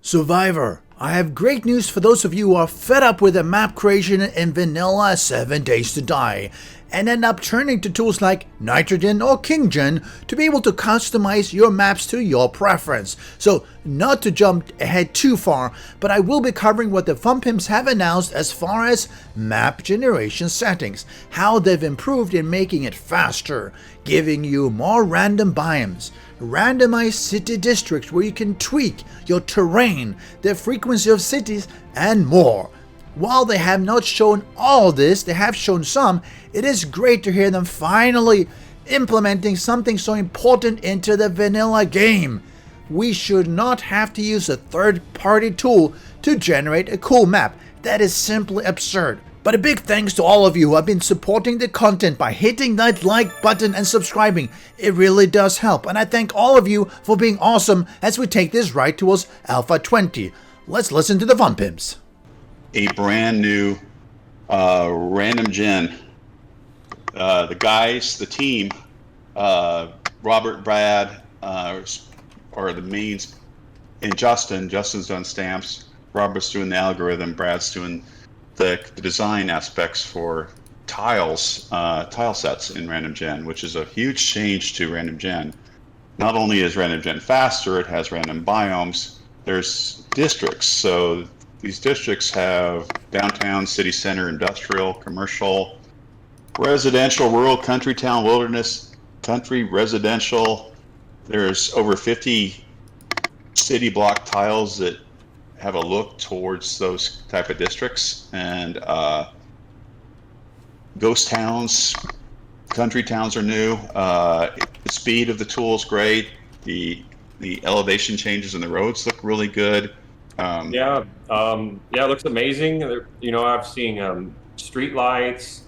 Survivor, I have great news for those of you who are fed up with the map creation in vanilla 7 Days to Die and end up turning to tools like Nitrogen or KingGen to be able to customize your maps to your preference. So, not to jump ahead too far, but I will be covering what the FunPimps have announced as far as map generation settings, how they've improved in making it faster, giving you more random biomes, randomized city districts where you can tweak your terrain, the frequency of cities, and more. While they have not shown all this, they have shown some. It is great to hear them finally implementing something so important into the vanilla game. We should not have to use a third-party tool to generate a cool map. That is simply absurd. But a big thanks to all of you who have been supporting the content by hitting that like button and subscribing. It really does help, and I thank all of you for being awesome as we take this right towards Alpha 20. Let's listen to the FunPimps. A brand new RandomGen. The guys, the team, Robert, Brad, are the mains, and Justin's done stamps, Robert's doing the algorithm, Brad's doing the design aspects for tile sets in RandomGen, which is a huge change to RandomGen. Not only is RandomGen faster, it has random biomes. There's districts, so these districts have downtown, city center, industrial, commercial, residential, rural, country, town, wilderness, country, residential. There's over 50 city block tiles that have a look towards those type of districts, and ghost towns, country towns are new. The speed of the tool is great. The elevation changes in the roads look really good. It looks amazing. I've seen street lights,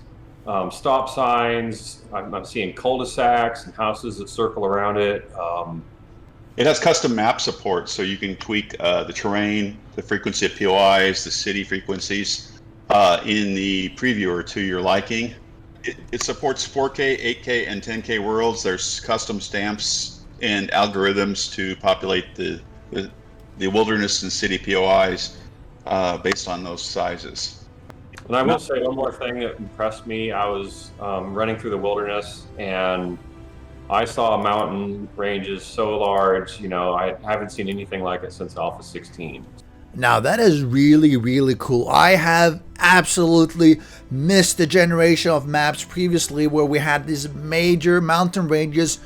stop signs. I'm seeing cul-de-sacs and houses that circle around it. It has custom map support, so you can tweak the terrain, the frequency of POIs, the city frequencies in the previewer to your liking. It supports 4K, 8K, and 10K worlds. There's custom stamps and algorithms to populate the wilderness and city POIs based on those sizes. And I will say one more thing that impressed me. I was running through the wilderness and I saw mountain ranges so large, I haven't seen anything like it since Alpha 16. Now that is really, really cool. I have absolutely missed the generation of maps previously where we had these major mountain ranges.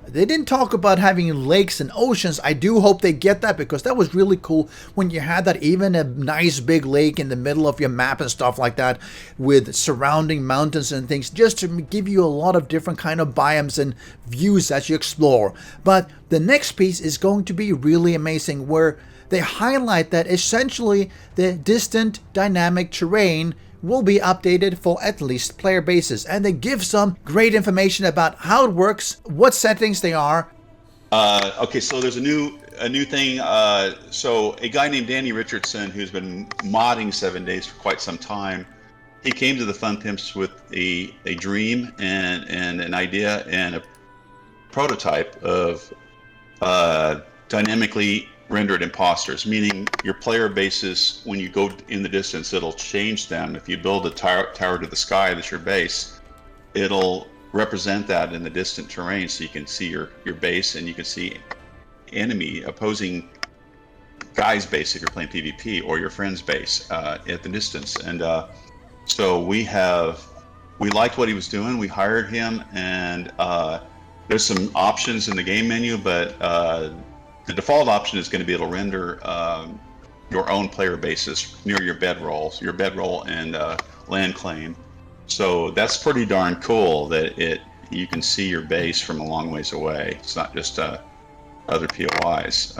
They didn't talk about having lakes and oceans. I do hope they get that, because that was really cool when you had that, even a nice big lake in the middle of your map and stuff like that with surrounding mountains and things, just to give you a lot of different kind of biomes and views as you explore. But the next piece is going to be really amazing, where they highlight that essentially the distant dynamic terrain will be updated for at least player bases, and they give some great information about how it works, what settings they are. Okay, so there's a new thing. So a guy named Danny Richardson, who's been modding 7 Days for quite some time, he came to the FunPimps with a dream and an idea and a prototype of dynamically rendered imposters, meaning your player bases, when you go in the distance, it'll change them. If you build a tower to the sky that's your base, it'll represent that in the distant terrain, so you can see your base, and you can see opposing guy's base if you're playing PvP, or your friend's base at the distance. And so we liked what he was doing. We hired him, and there's some options in the game menu, but the default option is going to be able to render your own player bases near your bedroll and land claim. So that's pretty darn cool that you can see your base from a long ways away. It's not just other POIs.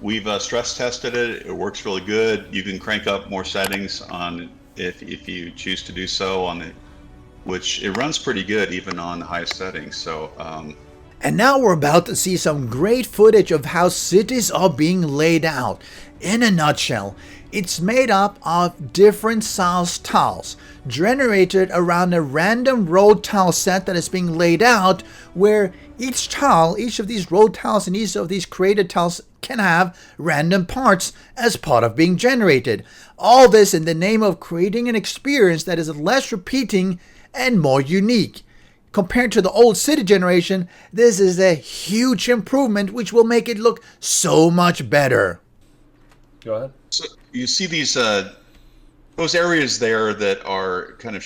We've stress tested it. It works really good. You can crank up more settings on if you choose to do so on it, which it runs pretty good even on the highest settings. So And now we're about to see some great footage of how cities are being laid out. In a nutshell, it's made up of different size tiles generated around a random road tile set that is being laid out, where each tile, each of these road tiles and each of these created tiles can have random parts as part of being generated. All this in the name of creating an experience that is less repeating and more unique. Compared to the old city generation, this is a huge improvement which will make it look so much better. Go ahead. So you see these those areas there that are kind of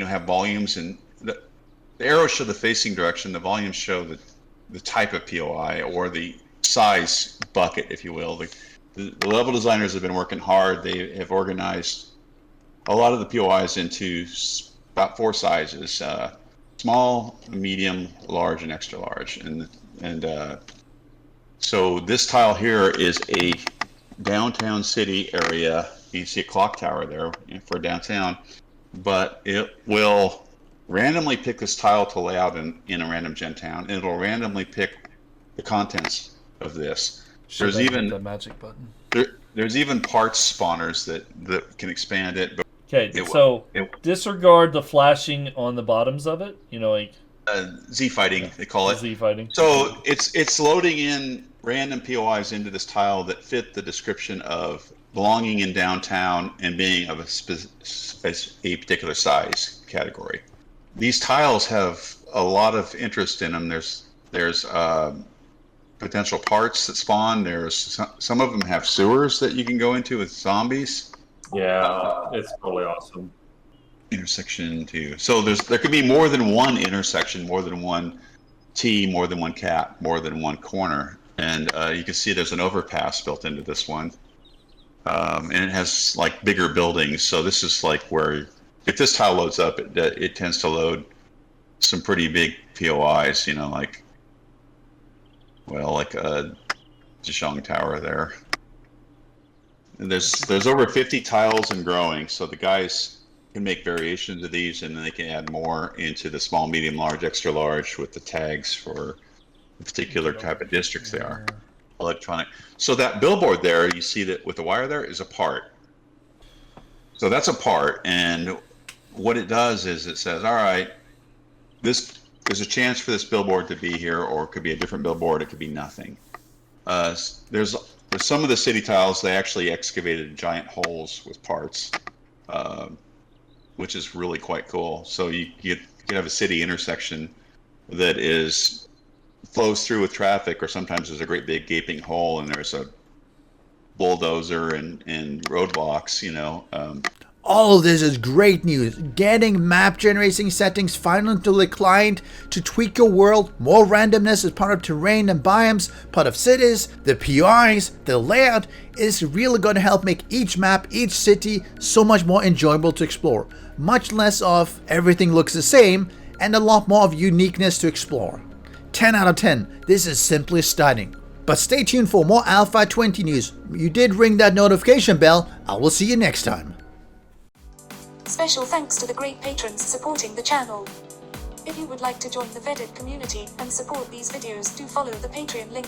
have volumes, and the arrows show the facing direction. The volumes show the type of POI or the size bucket, if you will. The level designers have been working hard. They have organized a lot of the POIs into about 4 sizes: small, medium, large, and extra large. And so this tile here is a downtown city area. You see a clock tower there for downtown, but it will randomly pick this tile to lay out in a RandomGen town, and it'll randomly pick the contents of this. There's even the magic button. There's even parts spawners that can expand it. But Okay, so disregard the flashing on the bottoms of it. Like Z fighting, they call it. Z fighting. So it's loading in random POIs into this tile that fit the description of belonging in downtown and being of a particular size category. These tiles have a lot of interest in them. There's potential parts that spawn. There's some of them have sewers that you can go into with zombies. Yeah, it's totally awesome. Intersection too. So there could be more than one intersection, more than one T, more than one cap, more than one corner. And you can see there's an overpass built into this one. And it has like bigger buildings. So this is like where, if this tile loads up, it tends to load some pretty big POIs, like a Zhishang Tower there. And there's over 50 tiles and growing. So the guys can make variations of these, and then they can add more into the small, medium, large, extra large with the tags for the particular type of districts they are. Electronic. So that billboard there, you see that with the wire there, is a part. So that's a part, and what it does is it says, all right, there's a chance for this billboard to be here, or it could be a different billboard, it could be nothing. There's some of the city tiles, they actually excavated giant holes with parts, which is really quite cool. So you can have a city intersection that flows through with traffic, or sometimes there's a great big gaping hole and there's a bulldozer and roadblocks, All of this is great news. Getting map generating settings finally to the client to tweak your world, more randomness as part of terrain and biomes, part of cities, the PIs, the layout is really going to help make each map, each city so much more enjoyable to explore. Much less of everything looks the same and a lot more of uniqueness to explore. 10 out of 10. This is simply stunning. But stay tuned for more Alpha 20 news. You did ring that notification bell. I will see you next time. Special thanks to the great patrons supporting the channel. If you would like to join the vetted community and support these videos, do follow the Patreon link.